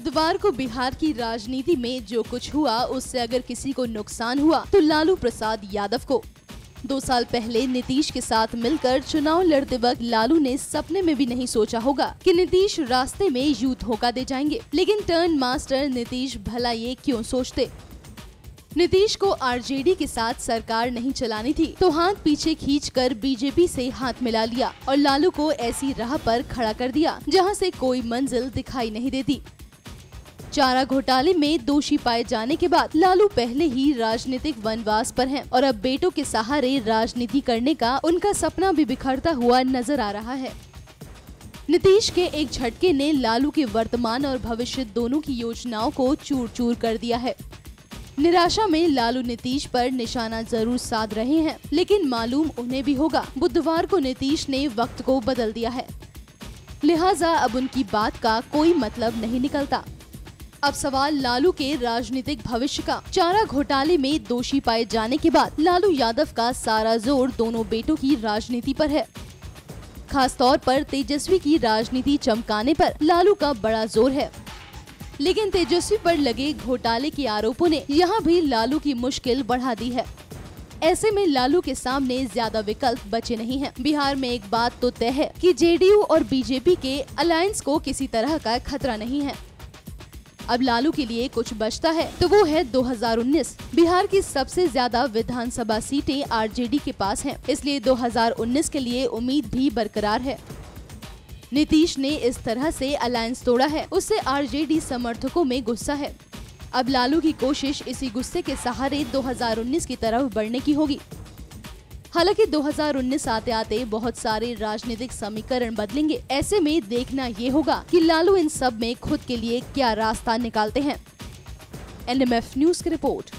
बुधवार को बिहार की राजनीति में जो कुछ हुआ उससे अगर किसी को नुकसान हुआ तो लालू प्रसाद यादव को। 2 साल पहले नीतीश के साथ मिलकर चुनाव लड़ते वक्त लालू ने सपने में भी नहीं सोचा होगा कि नीतीश रास्ते में यूं धोखा दे जाएंगे। लेकिन टर्न मास्टर नीतीश भला ये क्यों सोचते। नीतीश को आरजेडी के साथ सरकार नहीं चलानी थी तो हाथ पीछे खींचकर बीजेपी से हाथ मिला लिया और लालू को ऐसी राह पर खड़ा कर दिया जहां से कोई मंजिल दिखाई नहीं देती। चारा घोटाले में दोषी पाए जाने के बाद लालू पहले ही राजनीतिक वनवास पर हैं और अब बेटों के सहारे राजनीति करने का उनका सपना भी बिखरता हुआ नजर आ रहा है। नीतीश के एक झटके ने लालू के वर्तमान और भविष्य दोनों की योजनाओं को चूर चूर कर दिया है। निराशा में लालू नीतीश पर निशाना जरूर साध रहे हैं, लेकिन मालूम उन्हें भी होगा बुधवार को नीतीश ने वक्त को बदल दिया है, लिहाजा अब उनकी बात का कोई मतलब नहीं निकलता। अब सवाल लालू के राजनीतिक भविष्य का। चारा घोटाले में दोषी पाए जाने के बाद लालू यादव का सारा जोर दोनों बेटों की राजनीति पर है। खास तौर पर तेजस्वी की राजनीति चमकाने पर लालू का बड़ा जोर है, लेकिन तेजस्वी पर लगे घोटाले के आरोपों ने यहाँ भी लालू की मुश्किल बढ़ा दी है। ऐसे में लालू के सामने ज्यादा विकल्प बचे नहीं हैं। बिहार में एक बात तो तय है कि जेडीयू और बीजेपी के अलायंस को किसी तरह का खतरा नहीं है। अब लालू के लिए कुछ बचता है तो वो है 2019। बिहार की सबसे ज्यादा विधानसभा सीटें आरजेडी के पास हैं, इसलिए 2019 के लिए उम्मीद भी बरकरार है। नीतीश ने इस तरह से अलायंस तोड़ा है, उससे आरजेडी समर्थकों में गुस्सा है। अब लालू की कोशिश इसी गुस्से के सहारे 2019 की तरफ बढ़ने की होगी। हालांकि 2019 आते आते बहुत सारे राजनीतिक समीकरण बदलेंगे। ऐसे में देखना ये होगा कि लालू इन सब में खुद के लिए क्या रास्ता निकालते हैं। एनएमएफ न्यूज की रिपोर्ट।